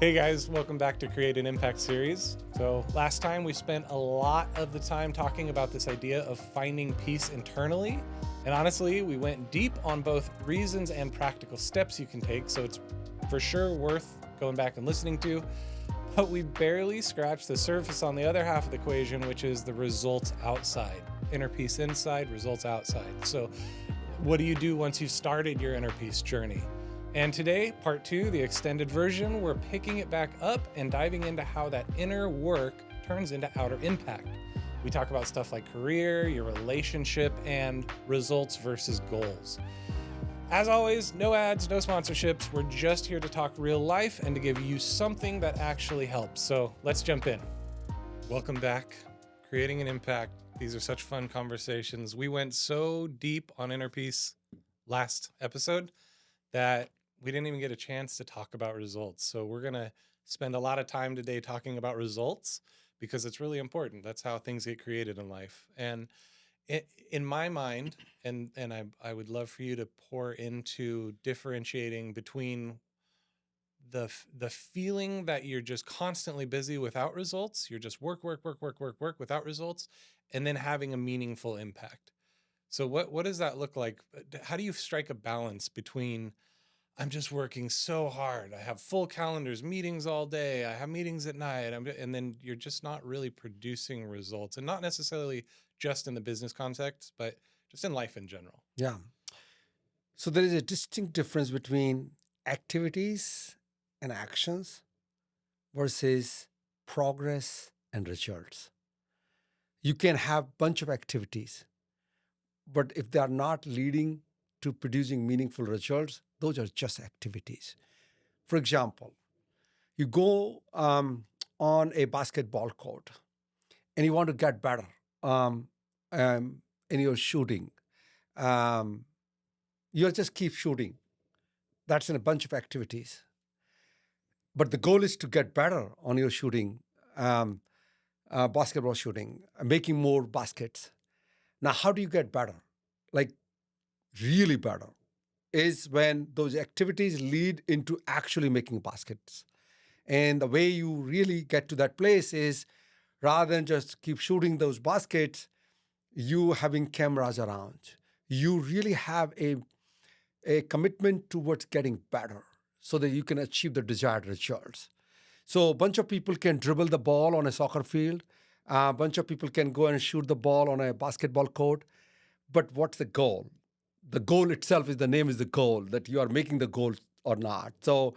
Hey guys, welcome back to Create an Impact series. So, last time we spent a lot of the time talking about this idea of finding peace internally. And honestly, we went deep on both reasons and practical steps you can take. So, it's for sure worth going back and listening to. But we barely scratched the surface on the other half of the equation, which is the results outside. Inner peace inside, results outside. So, what do you do once you've started your inner peace journey? And today, part 2, the extended version, we're picking it back up and diving into how that inner work turns into outer impact. We talk about stuff like career, your relationship, and results versus goals. As always, no ads, no sponsorships. We're just here to talk real life and to give you something that actually helps. So let's jump in. Welcome back. Creating an Impact. These are such fun conversations. We went so deep on inner peace last episode that we didn't even get a chance to talk about results. So we're going to spend a lot of time today talking about results because it's really important. That's how things get created in life. And in my mind, and I would love for you to pour into differentiating between the feeling that you're just constantly busy without results, you're just work without results, and then having a meaningful impact. So what does that look like? How do you strike a balance between I'm just working so hard, I have full calendars, meetings all day, I have meetings at night, and then you're just not really producing results, and not necessarily just in the business context, but just in life in general? Yeah. So there is a distinct difference between activities and actions versus progress and results. You can have bunch of activities, but if they are not leading to producing meaningful results, those are just activities. For example, you go on a basketball court and you want to get better in your shooting. You just keep shooting. That's in a bunch of activities. But the goal is to get better on your shooting, basketball shooting, making more baskets. Now, how do you get better? Like really better is when those activities lead into actually making baskets. And the way you really get to that place is rather than just keep shooting those baskets, you having cameras around. You really have a commitment towards getting better so that you can achieve the desired results. So a bunch of people can dribble the ball on a soccer field. A bunch of people can go and shoot the ball on a basketball court. But what's the goal? The goal itself is the name is the goal, that you are making the goal or not. So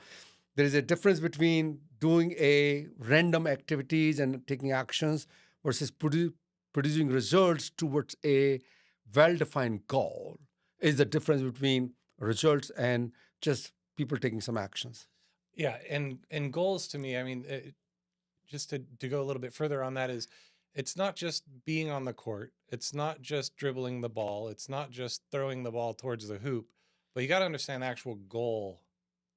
there is a difference between doing a random activities and taking actions versus producing results towards a well-defined goal is the difference between results and just people taking some actions. Yeah, and goals to me, I mean, just to go a little bit further on that is it's not just being on the court, it's not just dribbling the ball, it's not just throwing the ball towards the hoop, but you got to understand the actual goal,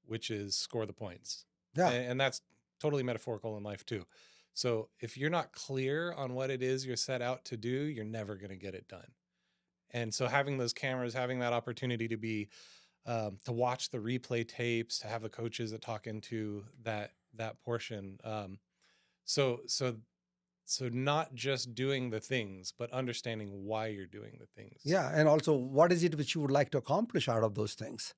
which is score the points. Yeah. And that's totally metaphorical in life too. So if you're not clear on what it is you're set out to do, you're never going to get it done. And so having those cameras, having that opportunity to be to watch the replay tapes, to have the coaches that talk into that portion. So so so not just doing the things, but understanding why you're doing the things. Yeah. And also, what is it which you would like to accomplish out of those things,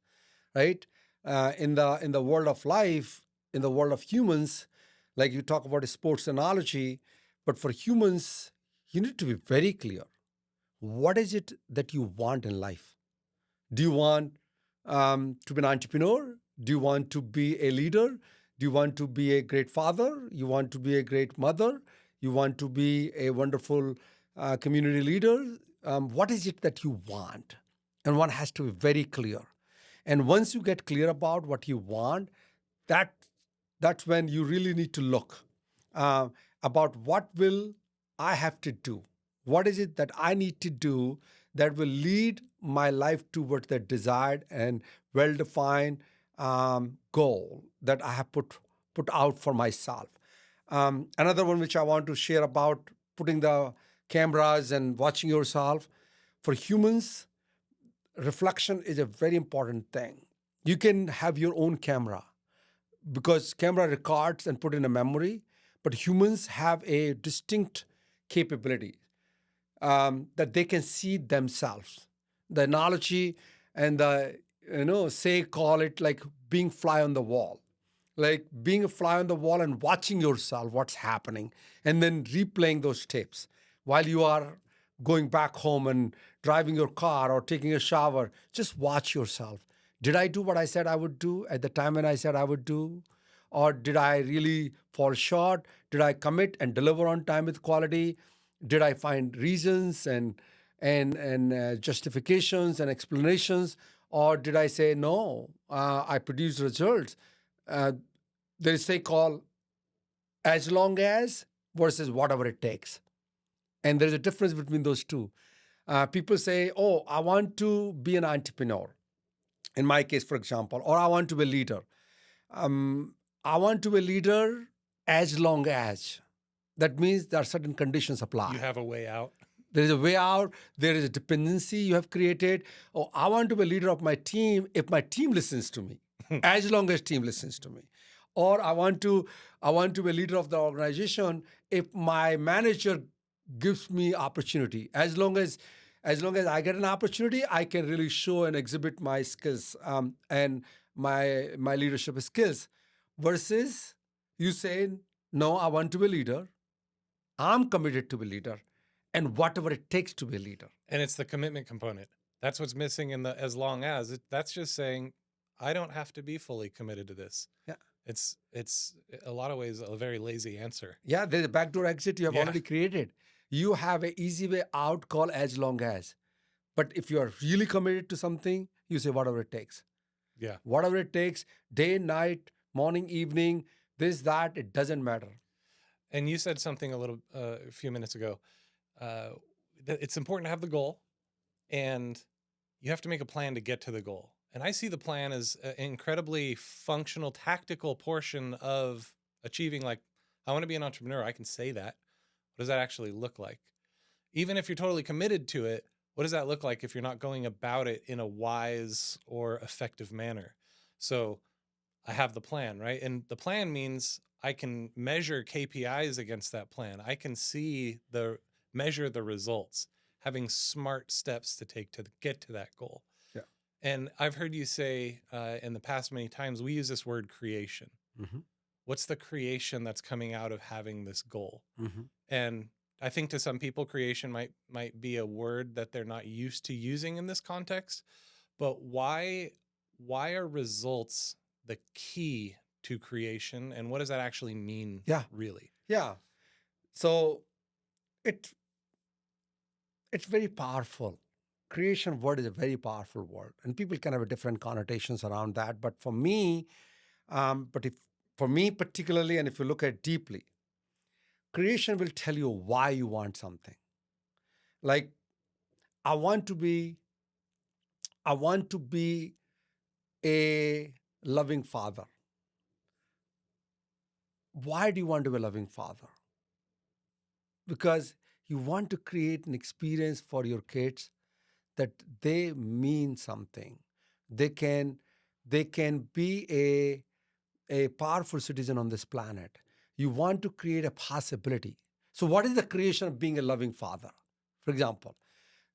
right? In the world of life, in the world of humans, like you talk about a sports analogy, but for humans, you need to be very clear. What is it that you want in life? Do you want to be an entrepreneur? Do you want to be a leader? Do you want to be a great father? You want to be a great mother? You want to be a wonderful community leader? What is it that you want? And one has to be very clear. And once you get clear about what you want, that that's when you really need to look uh, about what will I have to do. What is it that I need to do that will lead my life towards the desired and well-defined goal that I have put out for myself. Another one which I want to share about putting the cameras and watching yourself. For humans, reflection is a very important thing. You can have your own camera, because camera records and put in a memory, but humans have a distinct capability that they can see themselves. The analogy and the, call it like being fly on the wall, like being a fly on the wall and watching yourself, what's happening, and then replaying those tapes while you are going back home and driving your car or taking a shower. Just watch yourself. Did I do what I said I would do at the time when I said I would do? Or did I really fall short? Did I commit and deliver on time with quality? Did I find reasons and justifications and explanations? Or did I say, no, I produced results? Uh, there is a call as long as versus whatever it takes. And there's a difference between those two. People say, oh, I want to be an entrepreneur. In my case, for example, or I want to be a leader. I want to be a leader as long as. That means there are certain conditions apply. You have a way out. There is a way out. There is a dependency you have created. Oh, I want to be a leader of my team if my team listens to me, as long as team listens to me. Or I want to be a leader of the organization if my manager gives me opportunity. As long as I get an opportunity, I can really show and exhibit my skills and my leadership skills. Versus you saying, no, I want to be a leader. I'm committed to be a leader, and whatever it takes to be a leader. And it's the commitment component. That's what's missing in the as long as. That's just saying, I don't have to be fully committed to this. Yeah. It's a lot of ways a very lazy answer. Yeah, there's a backdoor exit you have already created. You have an easy way out called as long as. But if you are really committed to something, you say whatever it takes. Yeah. Whatever it takes, day, night, morning, evening, this, that, it doesn't matter. And you said something a few minutes ago. It's important to have the goal, and you have to make a plan to get to the goal. And I see the plan as an incredibly functional, tactical portion of achieving, like, I want to be an entrepreneur. I can say that. What does that actually look like? Even if you're totally committed to it, what does that look like if you're not going about it in a wise or effective manner? So I have the plan, right? And the plan means I can measure KPIs against that plan. I can measure the results, having smart steps to take to get to that goal. Yeah. And I've heard you say in the past many times, we use this word creation. Mm-hmm. What's the creation that's coming out of having this goal? Mm-hmm. And I think to some people, creation might be a word that they're not used to using in this context. But why are results the key to creation, and what does that actually mean? Really? Yeah. So it's very powerful. Creation word is a very powerful word, and people can have different connotations around that. But for me, for me particularly, and if you look at it deeply, creation will tell you why you want something. Like, I want to be a loving father. Why do you want to be a loving father? Because you want to create an experience for your kids that they mean something. They can be a powerful citizen on this planet. You want to create a possibility. So what is the creation of being a loving father? For example,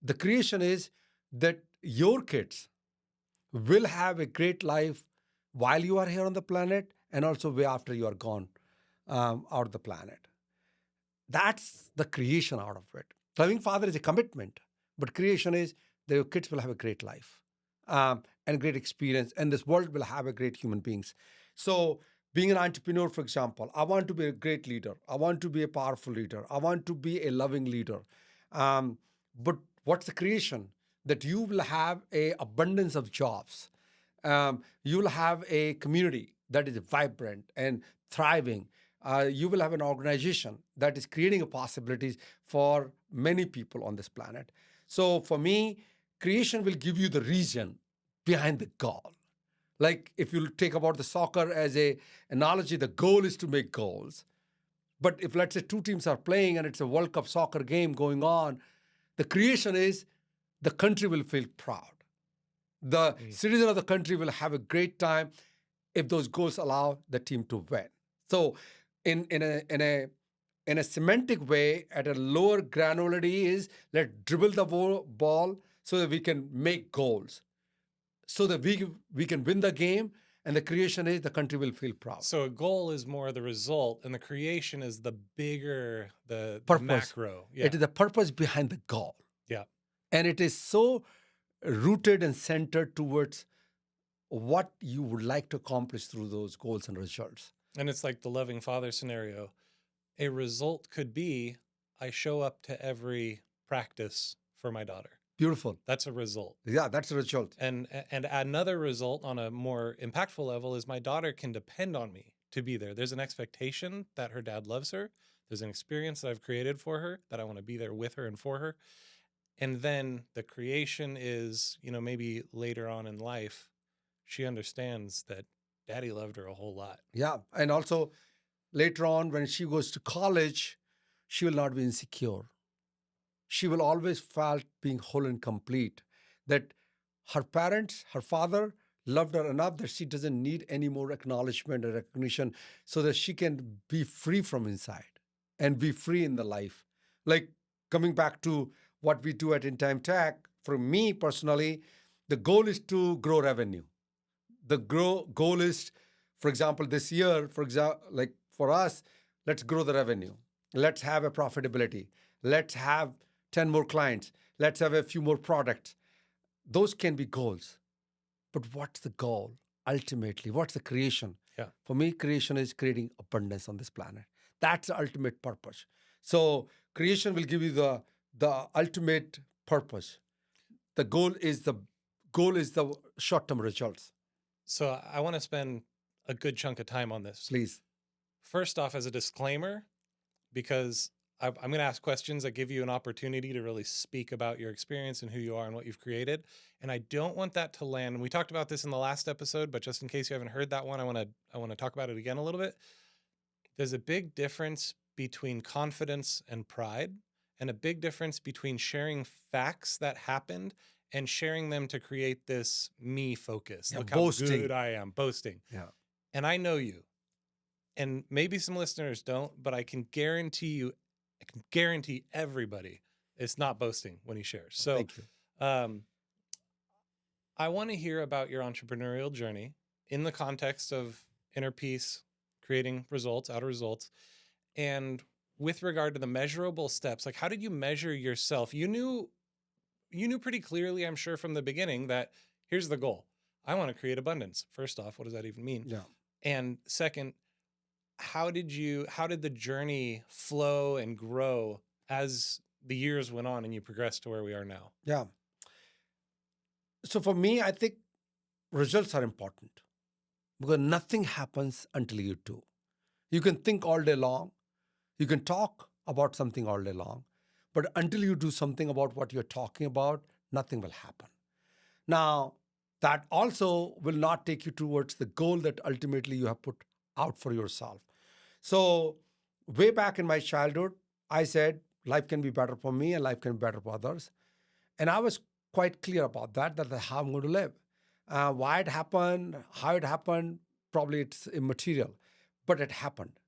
the creation is that your kids will have a great life while you are here on the planet, and also way after you are gone out of the planet. That's the creation out of it. Loving father is a commitment, but creation is that your kids will have a great life and great experience, and this world will have a great human beings. So being an entrepreneur, for example, I want to be a great leader. I want to be a powerful leader. I want to be a loving leader. But what's the creation? That you will have an abundance of jobs. You will have a community that is vibrant and thriving. You will have an organization that is creating possibilities for many people on this planet. So for me, creation will give you the reason behind the goal. Like if you take about the soccer as an analogy, the goal is to make goals. But if, let's say, two teams are playing and it's a World Cup soccer game going on, the creation is the country will feel proud. The citizen of the country will have a great time. if those goals allow the team to win. So, in a semantic way, at a lower granularity, is let's dribble the ball so that we can make goals, so that we can win the game, and the creation is the country will feel proud. So a goal is more the result, and the creation is the bigger, the Purpose. macro. It is the purpose behind the goal. Yeah. And it is so rooted and centered towards what you would like to accomplish through those goals and results. And it's like the loving father scenario. A result could be I show up to every practice for my daughter. Beautiful. That's a result. Yeah, that's a result. And another result on a more impactful level is my daughter can depend on me to be there. There's an expectation that her dad loves her. There's an experience that I've created for her that I want to be there with her and for her. And then the creation is, maybe later on in life, she understands that daddy loved her a whole lot. Yeah. And also later on, when she goes to college, she will not be insecure. She will always feel being whole and complete, that her parents, her father loved her enough that she doesn't need any more acknowledgement or recognition, so that she can be free from inside and be free in the life. Like coming back to what we do at In Time Tech, for me personally, the goal is to grow revenue. The goal is, for example, this year, like for us, let's grow the revenue. Let's have a profitability. Let's have 10 more clients. Let's have a few more products. Those can be goals. But what's the goal? Ultimately, what's the creation? Yeah. For me, creation is creating abundance on this planet. That's the ultimate purpose. So creation will give you the ultimate purpose. The goal is the short-term results. So I want to spend a good chunk of time on this. Please. First off, as a disclaimer, because I'm going to ask questions that give you an opportunity to really speak about your experience and who you are and what you've created. And I don't want that to land. And we talked about this in the last episode, but just in case you haven't heard that one, I want to talk about it again a little bit. There's a big difference between confidence and pride, and a big difference between sharing facts that happened and sharing them to create this me focus. Yeah, Look boasting. how good I am, boasting. Yeah. And I know you. And maybe some listeners don't, but I can guarantee everybody it's not boasting when he shares. So Thank you. I want to hear about your entrepreneurial journey in the context of inner peace, creating results, outer results, and with regard to the measurable steps. Like, how did you measure yourself? You knew pretty clearly, I'm sure, from the beginning that here's the goal. I want to create abundance. First off, what does that even mean? Yeah. And second, how did the journey flow and grow as the years went on and you progressed to where we are now? Yeah. So for me, I think results are important, because nothing happens until you do. You can think all day long. You can talk about something all day long. But until you do something about what you're talking about, nothing will happen. Now, that also will not take you towards the goal that ultimately you have put out for yourself. So way back in my childhood, I said, life can be better for me and life can be better for others. And I was quite clear about that how I'm going to live. Why it happened, how it happened, probably it's immaterial, but it happened.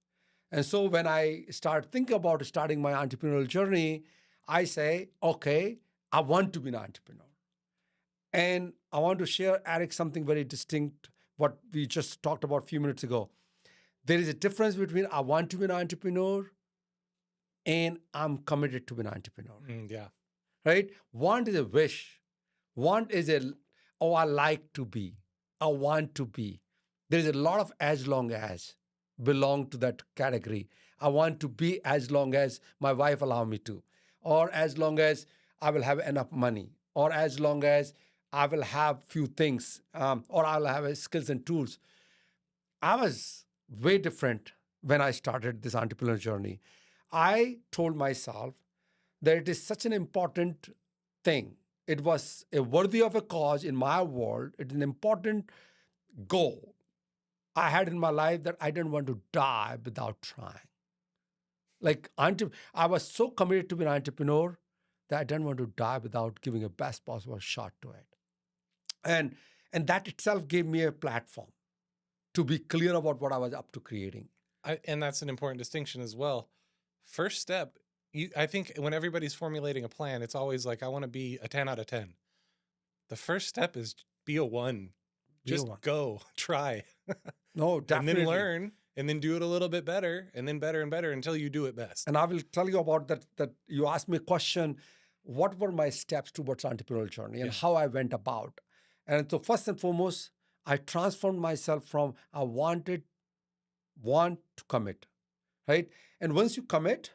And so when I start thinking about starting my entrepreneurial journey, I say, okay, I want to be an entrepreneur. And I want to share, Eric, something very distinct, what we just talked about a few minutes ago. There is a difference between I want to be an entrepreneur and I'm committed to be an entrepreneur. Yeah. Right? Want is a wish. Want is I like to be. I want to be. There is a lot of as long as belong to that category. I want to be as long as my wife allow me to, or as long as I will have enough money, or as long as I will have few things, or I will have skills and tools. I was way different when I started this entrepreneurial journey. I told myself that it is such an important thing. It was a worthy of a cause in my world. It's an important goal I had in my life that I didn't want to die without trying. Like, I was so committed to be an entrepreneur that I didn't want to die without giving a best possible shot to it. And that itself gave me a platform to be clear about what I was up to creating. And that's an important distinction as well. First step, I think when everybody's formulating a plan, it's always like, I want to be a 10 out of 10. The first step is be a 1. Just go, try. No, definitely. And then learn, and then do it a little bit better, and then better and better until you do it best. And I will tell you about that. That you asked me a question, what were my steps towards entrepreneurial journey and how I went about? And so first and foremost, I transformed myself from I want to commit, right? And once you commit,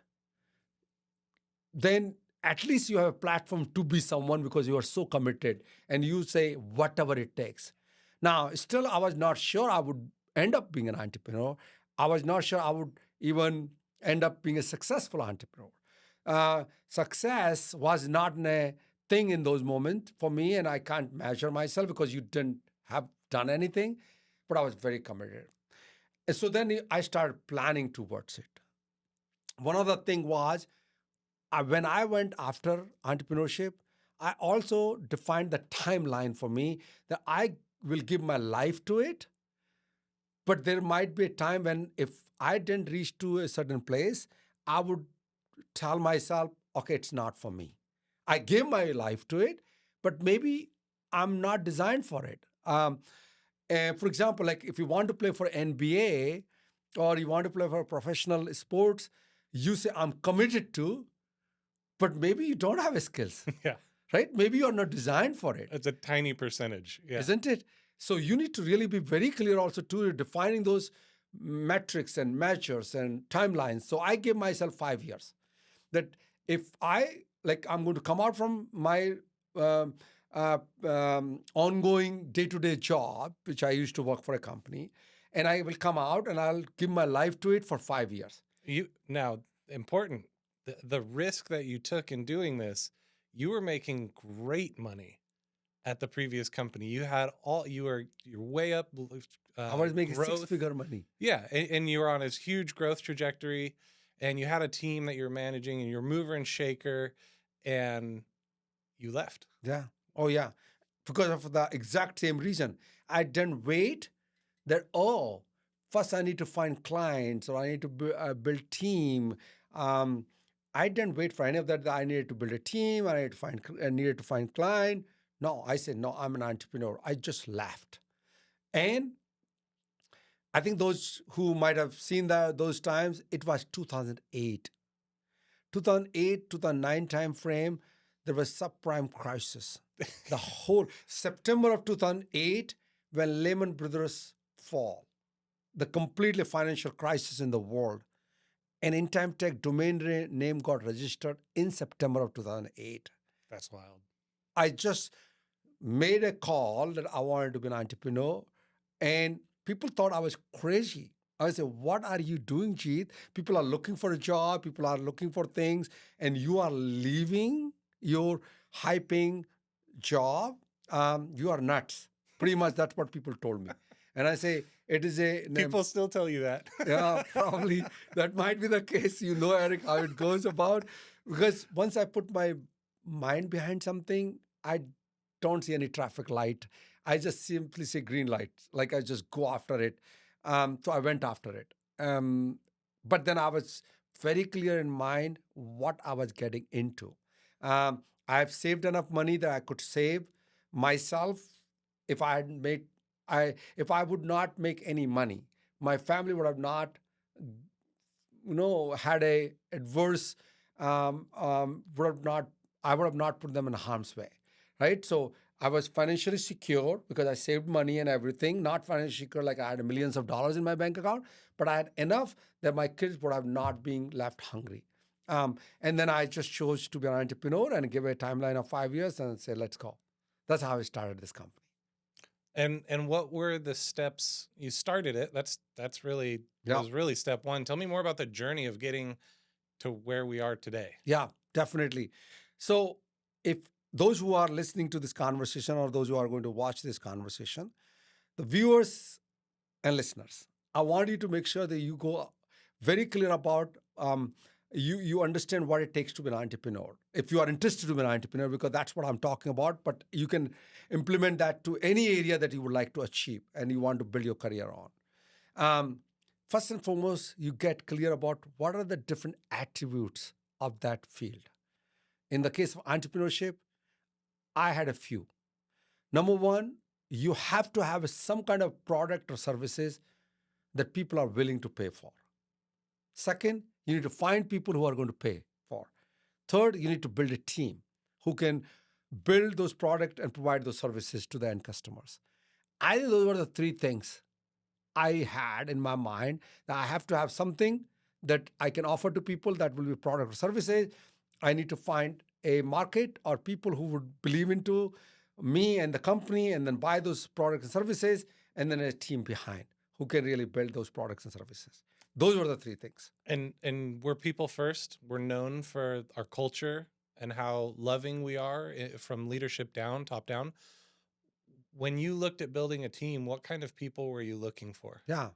then at least you have a platform to be someone because you are so committed and you say whatever it takes. Now, still, I was not sure I would end up being an entrepreneur. I was not sure I would even end up being a successful entrepreneur. Success was not a thing in those moments for me, and I can't measure myself because you didn't have done anything, but I was very committed. And so then I started planning towards it. One other thing was, when I went after entrepreneurship, I also defined the timeline for me that I will give my life to it. But there might be a time when if I didn't reach to a certain place, I would tell myself, okay, it's not for me. I gave my life to it, but maybe I'm not designed for it. For example, like if you want to play for NBA or you want to play for professional sports, you say, I'm committed to, but maybe you don't have skills. Yeah. Right? Maybe you're not designed for it. It's a tiny percentage. Yeah. Isn't it? So you need to really be very clear also to defining those metrics and measures and timelines. So I gave myself 5 years. That if I'm going to come out from my ongoing day-to-day job, which I used to work for a company, and I will come out and I'll give my life to it for 5 years. Now, important, the risk that you took in doing this, you were making great money at the previous company. You're way up. I was making growth. 6-figure money. Yeah, and you were on this huge growth trajectory, and you had a team that you were managing, and you're mover and shaker, and you left. Yeah. Oh, yeah. Because of the exact same reason. I didn't wait that, first I need to find clients or I need to build team. I didn't wait for any of that. I needed to build a team. I needed to find client. No, I said, no, I'm an entrepreneur. I just left. And I think those who might have seen those times, it was 2008. 2008, 2009 time frame, there was subprime crisis. The whole September of 2008, when Lehman Brothers fall, the completely financial crisis in the world, an in-time tech domain name got registered in September of 2008. That's wild. I just made a call that I wanted to be an entrepreneur, and people thought I was crazy. I said, what are you doing, Jeet? People are looking for a job. People are looking for things, and you are leaving your high-paying job. You are nuts. Pretty much that's what people told me. And I say, it is a... People still tell you that. Yeah, probably. That might be the case. You know, Eric, how it goes about. Because once I put my mind behind something, I don't see any traffic light. I just simply say green light. Like I just go after it. So I went after it. But then I was very clear in mind what I was getting into. I've saved enough money that I could save myself if I would not make any money. My family would have not, had a adverse, I would have not put them in harm's way, right? So I was financially secure because I saved money and everything, not financially secure like I had millions of dollars in my bank account, but I had enough that my kids would have not been left hungry. And then I just chose to be an entrepreneur and give a timeline of 5 years and say, let's go. That's how I started this company. And what were the steps? You started it. That was really step one. Tell me more about the journey of getting to where we are today. Yeah, definitely. So if those who are listening to this conversation or those who are going to watch this conversation, the viewers and listeners, I want you to make sure that you go very clear about you understand what it takes to be an entrepreneur. If you are interested to be an entrepreneur, because that's what I'm talking about, but you can implement that to any area that you would like to achieve and you want to build your career on. Um, First and foremost, you get clear about what are the different attributes of that field. In the case of entrepreneurship, I had a few. Number one, you have to have some kind of product or services that people are willing to pay for. Second, you need to find people who are going to pay for. Third, you need to build a team who can build those products and provide those services to the end customers. I think those were the three things I had in my mind, that I have to have something that I can offer to people that will be product or services. I need to find a market or people who would believe into me and the company and then buy those products and services, and then a team behind who can really build those products and services. Those were the three things. And we're people first. We're known for our culture and how loving we are from leadership down, top down. When you looked at building a team, what kind of people were you looking for? Yeah.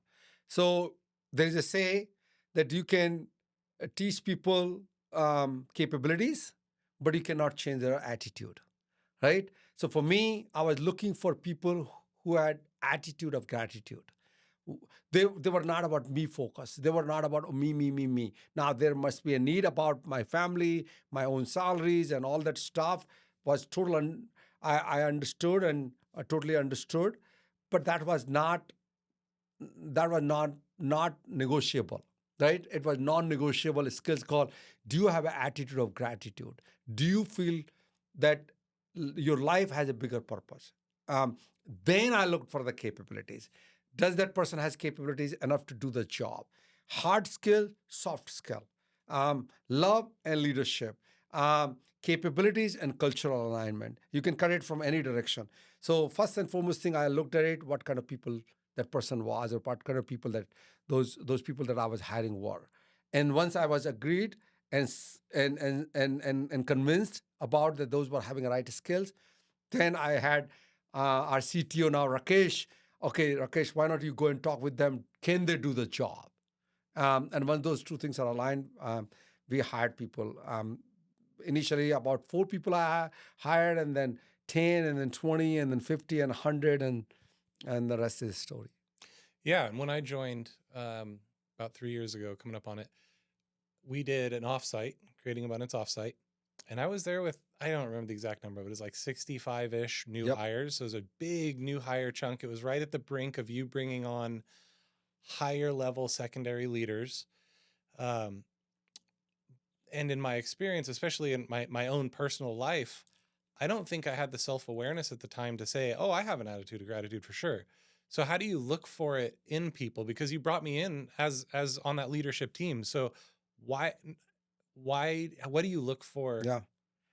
So there is a say that you can teach people capabilities, but you cannot change their attitude, right? So for me, I was looking for people who had attitude of gratitude. They were not about me focused. They were not about me. Now there must be a need about my family, my own salaries, and all that stuff was total. I understood and I totally understood, but that was not negotiable, right? It was non-negotiable skills called, do you have an attitude of gratitude? Do you feel that your life has a bigger purpose? Then I looked for the capabilities. Does that person has capabilities enough to do the job? Hard skill, soft skill, love and leadership, capabilities and cultural alignment. You can cut it from any direction. So first and foremost thing, I looked at it, what kind of people that person was, or what kind of people that those people that I was hiring were. And once I was agreed and convinced about that those were having the right skills, then I had our CTO now, Rakesh. Okay, Rakesh, why not you go and talk with them? Can they do the job? And when those two things are aligned, we hired people. Initially, about 4 people I hired, and then 10, and then 20, and then 50, and 100, and the rest is story. Yeah, and when I joined about 3 years ago, coming up on it, we did an offsite, creating abundance offsite, and I was there with, I don't remember the exact number, but it was like 65-ish new Yep. hires. So it was a big new hire chunk. It was right at the brink of you bringing on higher level secondary leaders. And in my experience, especially in my own personal life, I don't think I had the self-awareness at the time to say, oh, I have an attitude of gratitude for sure. So how do you look for it in people? Because you brought me in as on that leadership team. So why what do you look for Yeah.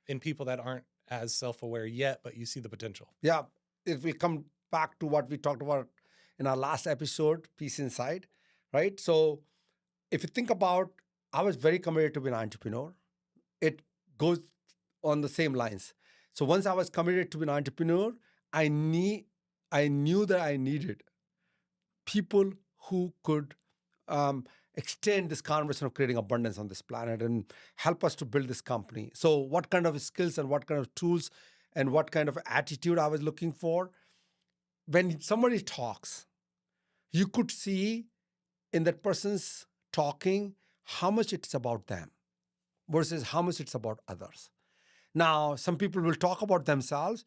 in people that aren't as self-aware yet, but you see the potential? Yeah. If we come back to what we talked about in our last episode, Peace Inside, right? So if you think about, I was very committed to be an entrepreneur. It goes on the same lines. So once I was committed to be an entrepreneur, I knew that I needed people who could extend this conversation of creating abundance on this planet and help us to build this company. So what kind of skills and what kind of tools and what kind of attitude I was looking for? When somebody talks, you could see in that person's talking how much it's about them versus how much it's about others. Now, some people will talk about themselves,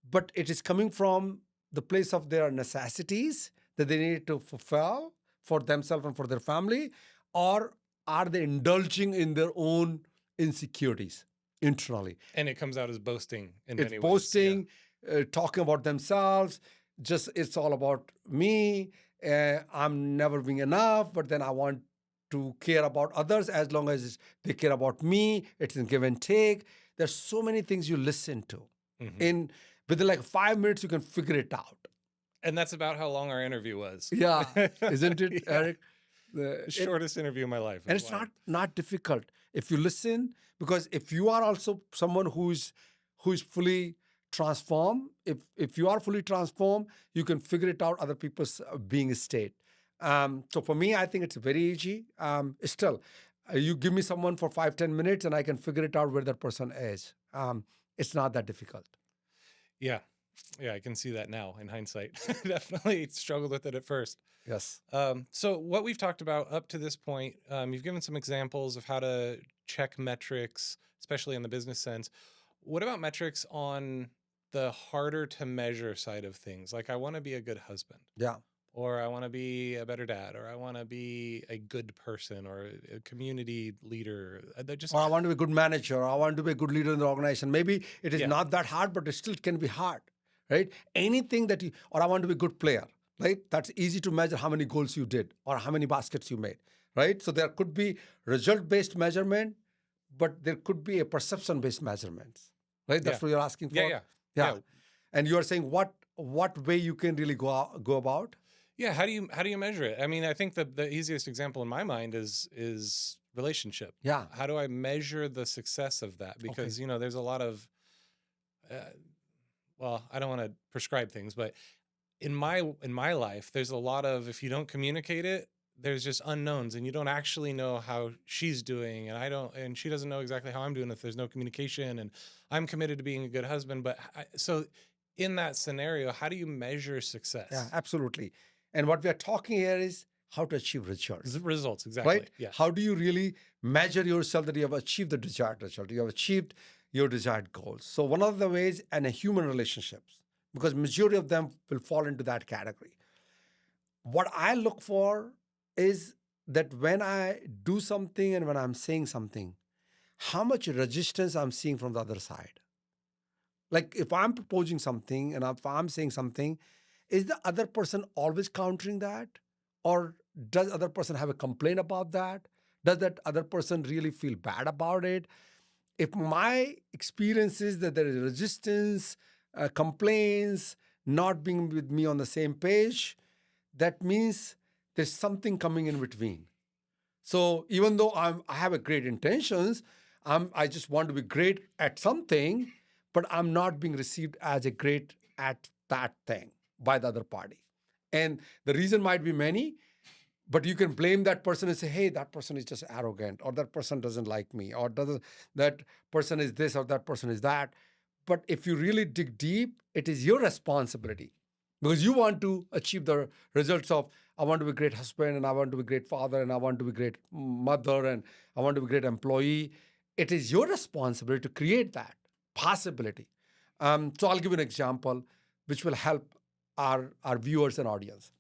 but it is coming from the place of their necessities that they need to fulfill for themselves and for their family, or are they indulging in their own insecurities internally? And it comes out as boasting in It's many ways. boasting, talking about themselves. Just it's all about me. I'm never being enough, but then I want to care about others as long as they care about me. It's a give and take. There's so many things you listen to. In within like 5 minutes, you can figure it out. And that's about how long our interview was. Yeah, isn't it, Yeah. Eric? Shortest interview of my life. And it's not difficult if you listen, because if you are also someone who's fully transformed, if you are fully transformed, you can figure it out other people's being state. So for me, I think it's very easy. Still, you give me someone for 5-10 minutes and I can figure it out where that person is. It's not that difficult. Yeah. Yeah, I can see that now in hindsight. Definitely struggled with it at first. Yes. So what we've talked about up to this point, you've given some examples of how to check metrics, especially in the business sense. What about metrics on the harder to measure side of things? Like I want to be a good husband, Yeah. or I want to be a better dad, or I want to be a good person, or a community leader. They're just Or I want to be a good manager. Or I want to be a good leader in the organization. Maybe it is yeah, not that hard, but it still can be hard, right? Anything that you, or I want to be a good player, right? That's easy to measure how many goals you did or how many baskets you made, right? So there could be result-based measurement, but there could be a perception-based measurements, right? yeah, That's what you're asking yeah, for. yeah, Yeah. yeah. And you are saying what way you can really go about? Yeah, how do you measure it? I mean, I think the easiest example in my mind is relationship. Yeah. How do I measure the success of that? Okay. Because there's a lot of uh, well, I don't want to prescribe things, but in my life, there's a lot of if you don't communicate it, there's just unknowns, and you don't actually know how she's doing, and I don't, and she doesn't know exactly how I'm doing if there's no communication. And I'm committed to being a good husband, but so in that scenario, how do you measure Yeah, success? absolutely. And what we are talking here is how to achieve results. Results, exactly. Right? Yes. How do you really measure yourself that you have achieved the desired result? You have achieved your desired goals. So one of the ways, and a human relationships, because majority of them will fall into that category. What I look for is that when I do something and when I'm saying something, how much resistance I'm seeing from the other side. Like if I'm proposing something and if I'm saying something, is the other person always countering that? Or does other person have a complaint about that? Does that other person really feel bad about it? If my experience is that there is resistance, complaints, not being with me on the same page, that means there's something coming in between. So even though I have a great intentions, I just want to be great at something, but I'm not being received as a great at that thing by the other party. And the reason might be many, but you can blame that person and say, hey, that person is just arrogant, or that person doesn't like me, or doesn't that person is this or that person is that. But if you really dig deep, it is your responsibility because you want to achieve the results of I want to be a great husband and I want to be a great father and I want to be a great mother and I want to be a great employee. It is your responsibility to create that possibility. So I'll give you an example which will help our viewers and audience.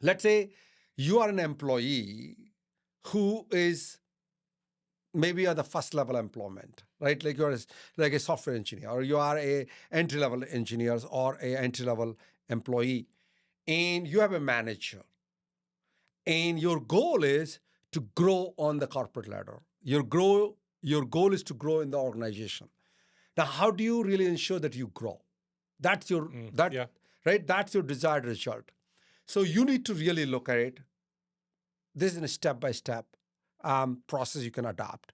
Let's say you are an employee who is maybe at the first level employment, right? Like you're like a software engineer, or you are a entry level engineer or a entry level employee, and you have a manager, and your goal is to grow on the corporate ladder. Your goal is to grow in the organization. Now, how do you really ensure that you grow? That's your Yeah. right. That's your desired result. So you need to really look at it. This is a step-by-step process you can adopt.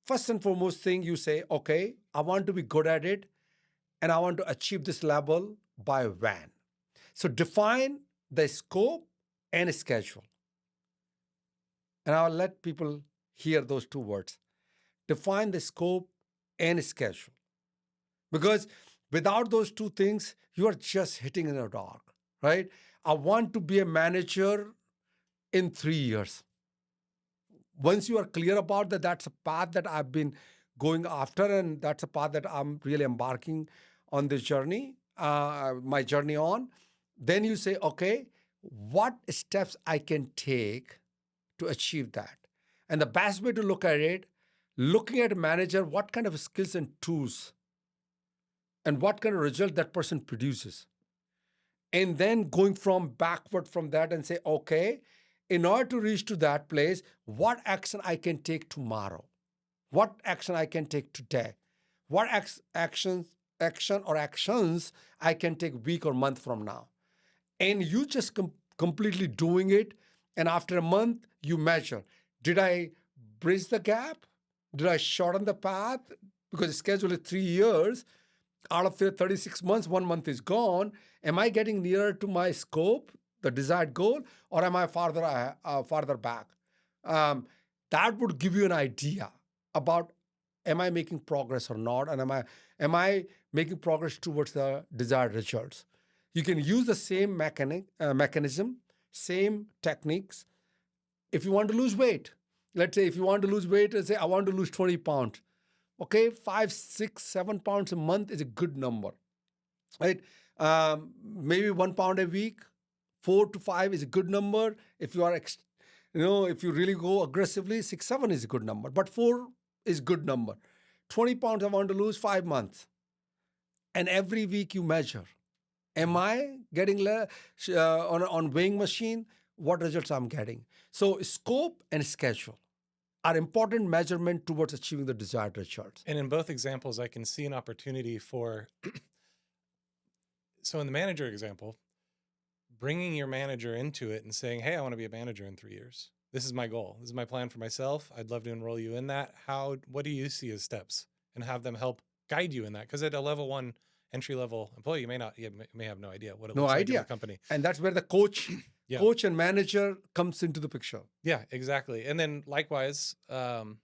First and foremost thing you say, okay, I want to be good at it and I want to achieve this level by when. So define the scope and schedule. And I'll let people hear those two words. Define the scope and schedule. Because without those two things, you are just hitting in the dark, right? I want to be a manager in 3 years. Once you are clear about that, that's a path that I've been going after, and that's a path that I'm really embarking on this journey, my journey on. Then you say, okay, what steps I can take to achieve that? And the best way to look at it, looking at a manager, what kind of skills and tools and what kind of result that person produces. And then going from backward from that and say, okay, in order to reach to that place, what action I can take tomorrow? What action I can take today? What action or actions I can take week or month from now? And you just completely doing it. And after a month, you measure. Did I bridge the gap? Did I shorten the path? Because the schedule is 3 years. Out of the 36 months, 1 month is gone. Am I getting nearer to my scope, the desired goal, or am I farther back? That would give you an idea about am I making progress or not, and am I making progress towards the desired results. You can use the same mechanism, same techniques. If you want to lose weight, let's say if you want to lose weight, let's say I want to lose 20 pounds. Okay, 5, 6, 7 pounds a month is a good number, right? Maybe 1 pound a week, 4 to 5 is a good number. If you are, if you really go aggressively, 6, 7 is a good number, but 4 is good number. 20 pounds I want to lose 5 months. And every week you measure. Am I getting on weighing machine? What results I'm getting? So scope and schedule are important measurement towards achieving the desired results. And in both examples, I can see an opportunity for, so in the manager example, bringing your manager into it and saying, hey, I want to be a manager in 3 years. This is my goal. This is my plan for myself. I'd love to enroll you in that. What do you see as steps? And have them help guide you in that. Because at a level 1 entry-level employee, you may have no idea what it looks like in the company. And that's where the coach and manager comes into the picture. Yeah, exactly. And then likewise, I'm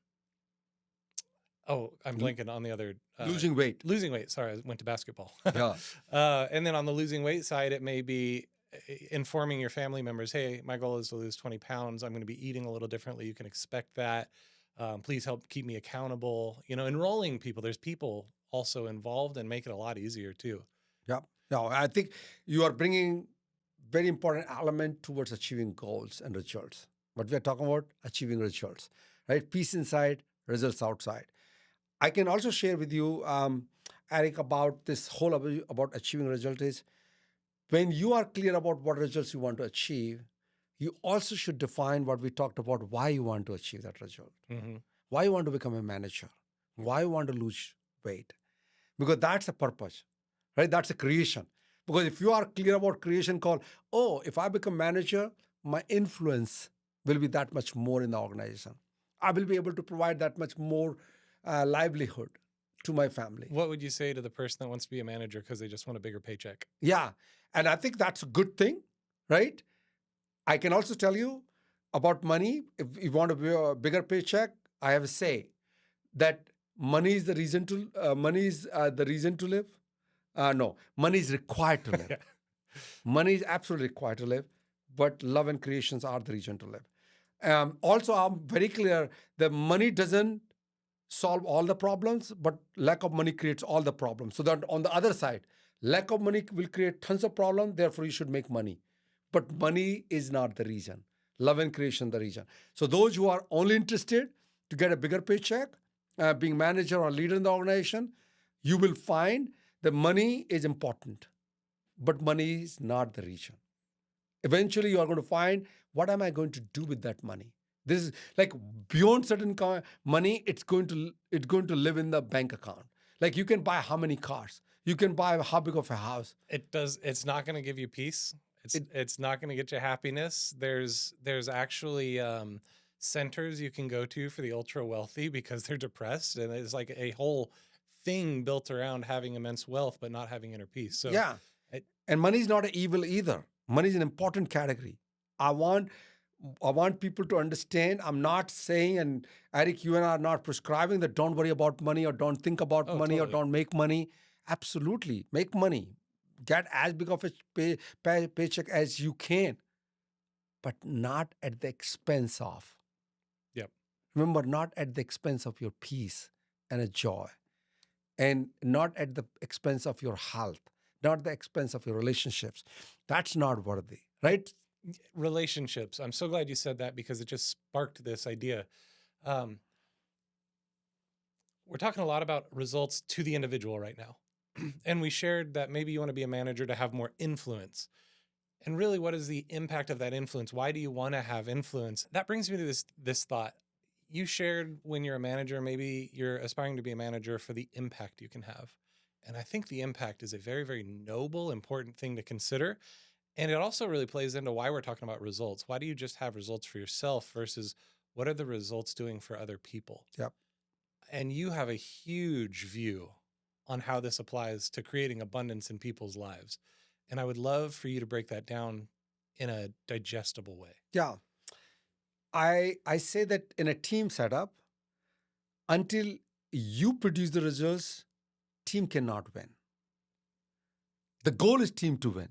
blanking on the other. Losing weight. Losing weight. Sorry, I went to basketball. Yeah. And then on the losing weight side, it may be informing your family members, hey, my goal is to lose 20 pounds. I'm going to be eating a little differently. You can expect that. Please help keep me accountable. Enrolling people. There's people also involved and make it a lot easier too. Yeah. No, I think you are bringing very important element towards achieving goals and results. What we are talking about, achieving results, right? Peace inside, results outside. I can also share with you, Eric, about this whole about achieving results is when you are clear about what results you want to achieve, you also should define what we talked about, why you want to achieve that result, why you want to become a manager, why you want to lose weight, because that's a purpose, right? That's a creation. Because if you are clear about creation called, if I become manager, my influence will be that much more in the organization. I will be able to provide that much more livelihood to my family. What would you say to the person that wants to be a manager because they just want a bigger paycheck? Yeah. And I think that's a good thing, right? I can also tell you about money. If you want a bigger paycheck, I have a say that money is the reason to live. No, money is required to live. Money is absolutely required to live, but love and creations are the reason to live. Also, I'm very clear that money doesn't solve all the problems, but lack of money creates all the problems. So that on the other side, lack of money will create tons of problems. Therefore, you should make money. But money is not the reason. Love and creation the reason. So those who are only interested to get a bigger paycheck, being manager or leader in the organization, you will find that money is important, but money is not the reason. Eventually, you are going to find, what am I going to do with that money? This is like beyond certain money, it's going to live in the bank account. Like you can buy how many cars? You can buy how big of a house? It's not going to give you peace. It's not going to get you happiness. There's actually centers you can go to for the ultra wealthy because they're depressed, and it's like a whole thing built around having immense wealth but not having inner peace. So yeah, and money is not an evil either. Money is an important category. I want people to understand. I'm not saying, and Eric, you and I are not prescribing that don't worry about money or don't think about money or don't make money. Absolutely, make money. Get as big of a paycheck as you can, but not at the expense of. Yep. Remember, not at the expense of your peace and a joy, and not at the expense of your health, not the expense of your relationships. That's not worthy, right? Relationships. I'm so glad you said that because it just sparked this idea. We're talking a lot about results to the individual right now. And we shared that maybe you want to be a manager to have more influence. And really, what is the impact of that influence? Why do you want to have influence? That brings me to this thought. You shared when you're a manager, maybe you're aspiring to be a manager for the impact you can have. And I think the impact is a very, very noble, important thing to consider. And it also really plays into why we're talking about results. Why do you just have results for yourself versus what are the results doing for other people? Yep. And you have a huge view on how this applies to creating abundance in people's lives. And I would love for you to break that down in a digestible way. Yeah. I say that in a team setup, until you produce the results, team cannot win. The goal is team to win,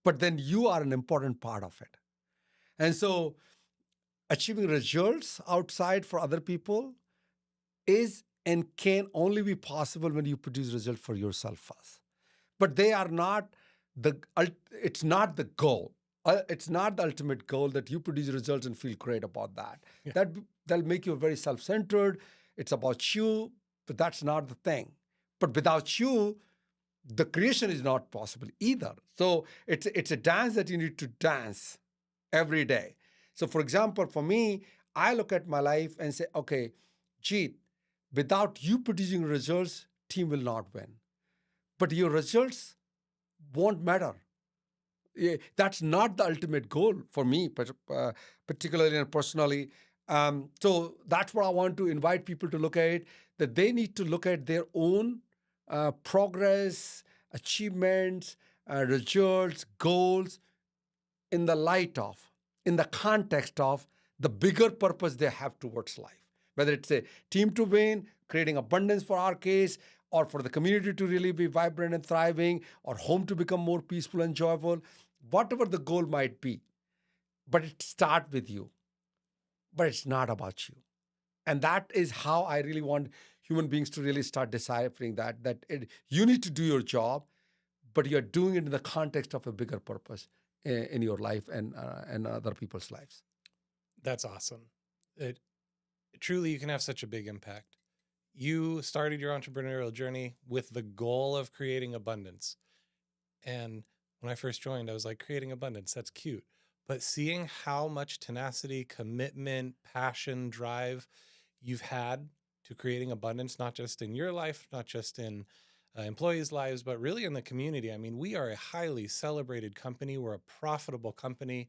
but then you are an important part of it. And so achieving results outside for other people is and can only be possible when you produce results for yourself first. But they are not it's not the goal. It's not the ultimate goal that you produce results and feel great about that. Yeah. That'll make you very self-centered. It's about you, but that's not the thing. But without you, the creation is not possible either. So it's a dance that you need to dance every day. So for example, for me, I look at my life and say, okay, Jeet, without you producing results, team will not win. But your results won't matter. That's not the ultimate goal for me, particularly and personally. So that's what I want to invite people to look at it, that they need to look at their own progress, achievements, results, goals in the light of, in the context of the bigger purpose they have towards life. Whether it's a team to win, creating abundance for our case, or for the community to really be vibrant and thriving, or home to become more peaceful and joyful, whatever the goal might be. But it starts with you. But it's not about you. And that is how I really want human beings to really start deciphering that you need to do your job, but you're doing it in the context of a bigger purpose in your life and other people's lives. That's awesome. Truly, you can have such a big impact. You started your entrepreneurial journey with the goal of creating abundance. And when I first joined, I was like, creating abundance, that's cute. But seeing how much tenacity, commitment, passion, drive you've had to creating abundance, not just in your life, not just in employees' lives, but really in the community. I mean, we are a highly celebrated company. We're a profitable company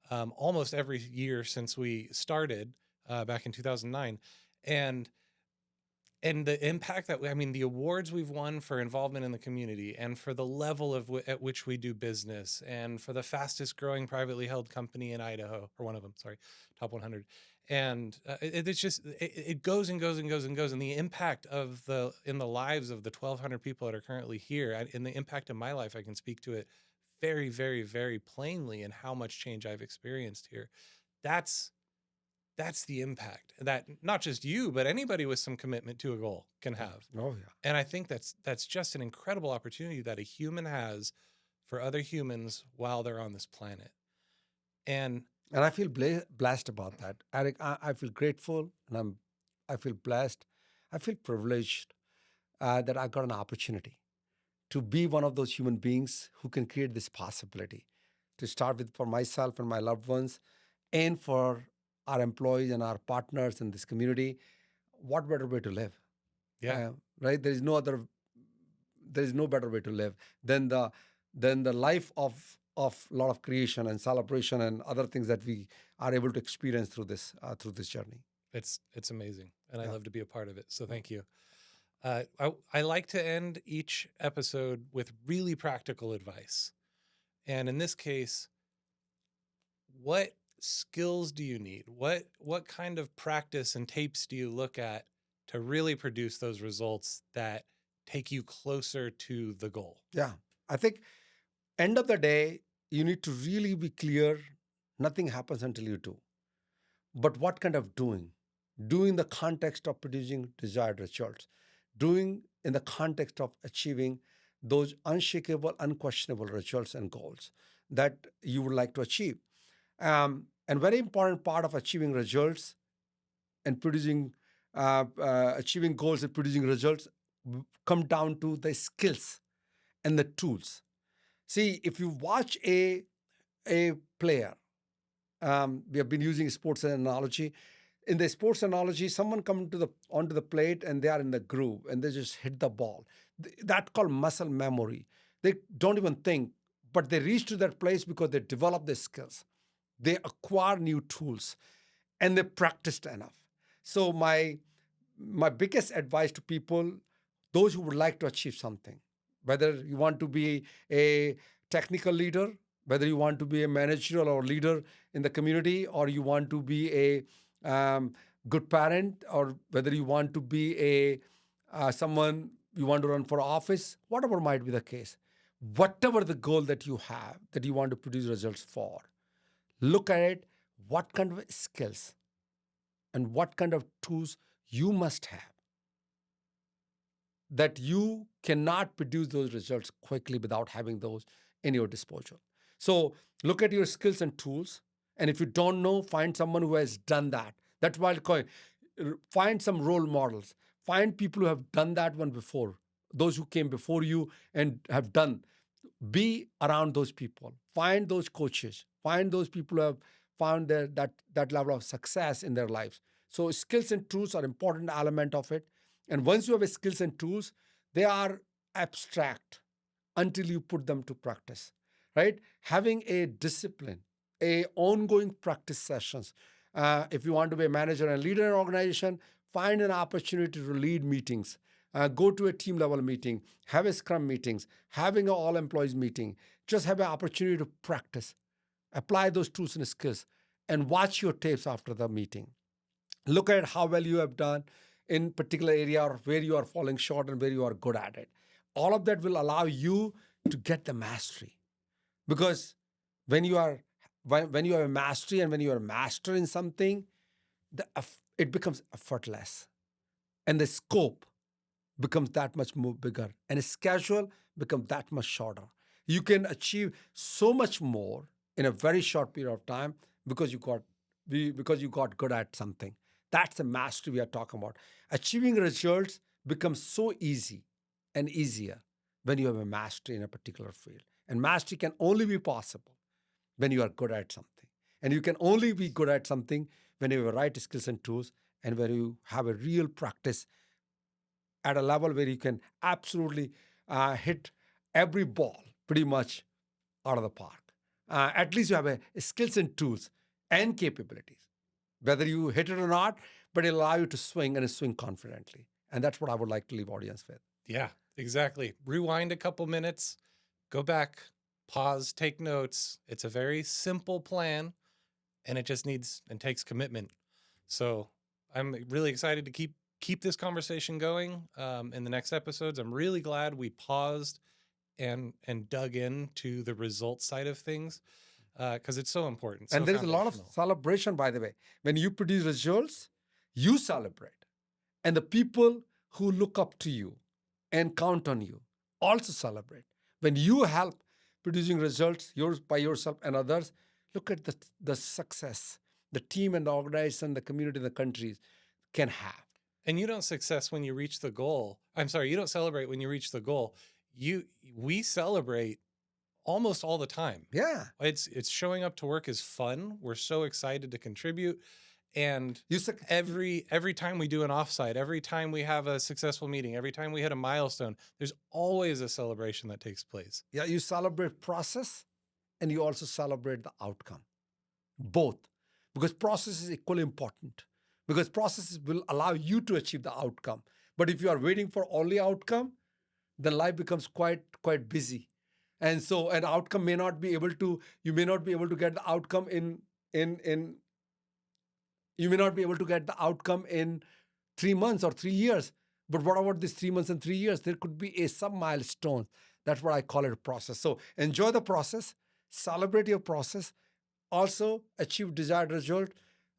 almost every year since we started back in 2009. And the impact that, I mean, the awards we've won for involvement in the community and for the level of at which we do business and for the fastest growing privately held company in Idaho, or one of them, sorry, top 100. And it's just, it goes and goes and goes and goes. And the impact of in the lives of the 1,200 people that are currently here, in the impact of my life, I can speak to it very, very, very plainly and how much change I've experienced here. That's the impact that not just you, but anybody with some commitment to a goal can have. Oh, yeah. And I think that's just an incredible opportunity that a human has for other humans while they're on this planet. And I feel blessed about that. Eric, I feel grateful and I feel blessed. I feel privileged that I got an opportunity to be one of those human beings who can create this possibility to start with for myself and my loved ones and for our employees and our partners in this community. What better way to live? yeah, Right? There is no better way to live than the life of a lot of creation and celebration and other things that we are able to experience through this journey. it's amazing. And I love to be a part of it. So thank you. I like to end each episode with really practical advice. And in this case, what skills do you need? What kind of practice and tapes do you look at to really produce those results that take you closer to the goal? Yeah. I think end of the day, you need to really be clear. Nothing happens until you do. But what kind of doing? Doing in the context of producing desired results. Doing in the context of achieving those unshakable, unquestionable results and goals that you would like to achieve. And very important part of achieving results and producing, achieving goals and producing results come down to the skills and the tools. See, if you watch a player, we have been using sports analogy. In the sports analogy, someone comes onto the plate and they are in the groove and they just hit the ball. That's called muscle memory. They don't even think, but they reach to that place because they develop their skills. They acquire new tools and they practiced enough. So my biggest advice to people, those who would like to achieve something, whether you want to be a technical leader, whether you want to be a managerial or leader in the community, or you want to be a good parent, or whether you want to be a someone you want to run for office, whatever might be the case, whatever the goal that you have, that you want to produce results for, look at it, what kind of skills and what kind of tools you must have that you cannot produce those results quickly without having those in your disposal. So look at your skills and tools. And if you don't know, find someone who has done that. That's why I call it, find some role models. Find people who have done that one before, those who came before you and have done. Be around those people. Find those coaches. Find those people who have found that level of success in their lives. So skills and tools are an important element of it. And once you have skills and tools, they are abstract until you put them to practice, right? Having a discipline, a ongoing practice sessions. If you want to be a manager and leader in an organization, find an opportunity to lead meetings. Go to a team level meeting, have a scrum meetings, having an all employees meeting. Just have an opportunity to practice, apply those tools and skills, and watch your tapes after the meeting. Look at how well you have done in particular area or where you are falling short and where you are good at it. All of that will allow you to get the mastery. Because when you have a mastery and when you are a master in something, it becomes effortless. And the scope becomes that much more bigger. And the schedule becomes that much shorter. You can achieve so much more in a very short period of time because you got good at something. That's the mastery we are talking about. Achieving results becomes so easy and easier when you have a mastery in a particular field. And mastery can only be possible when you are good at something. And you can only be good at something when you have the right skills and tools and when you have a real practice at a level where you can absolutely hit every ball pretty much out of the park. At least you have a skills and tools and capabilities. Whether you hit it or not, but it'll allow you to swing and swing confidently. And that's what I would like to leave audience with. Yeah, exactly. Rewind a couple minutes, go back, pause, take notes. It's a very simple plan and it just needs and takes commitment. So I'm really excited to keep this conversation going in the next episodes. I'm really glad we paused and dug into the result side of things. Because it's so important. And there's a lot of celebration, by the way. When you produce results, you celebrate. And the people who look up to you and count on you also celebrate. When you help producing results by yourself and others, look at the success the team and the organization, the community, the countries can have. And you don't success when you reach the goal. I'm sorry, you don't celebrate when you reach the goal. We celebrate almost all the time. Yeah. It's showing up to work is fun. We're so excited to contribute. And every time we do an offsite, every time we have a successful meeting, every time we hit a milestone, there's always a celebration that takes place. Yeah, you celebrate process and you also celebrate the outcome. Both. Because process is equally important. Because processes will allow you to achieve the outcome. But if you are waiting for only outcome, then life becomes quite busy. And so an outcome may not be able to, you may not be able to get the outcome you may not be able to get the outcome in 3 months or 3 years. But what about these 3 months and 3 years? There could be some milestone. That's what I call it a process. So enjoy the process, celebrate your process, also achieve desired result,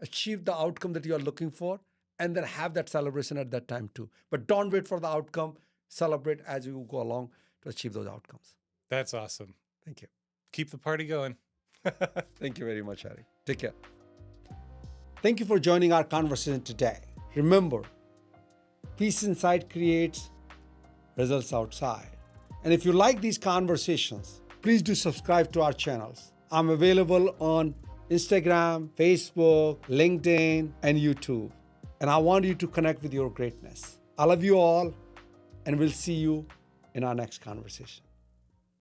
achieve the outcome that you are looking for, and then have that celebration at that time too. But don't wait for the outcome. Celebrate as you go along to achieve those outcomes. That's awesome. Thank you. Keep the party going. Thank you very much, Harry. Take care. Thank you for joining our conversation today. Remember, peace inside creates results outside. And if you like these conversations, please do subscribe to our channels. I'm available on Instagram, Facebook, LinkedIn, and YouTube. And I want you to connect with your greatness. I love you all, and we'll see you in our next conversation.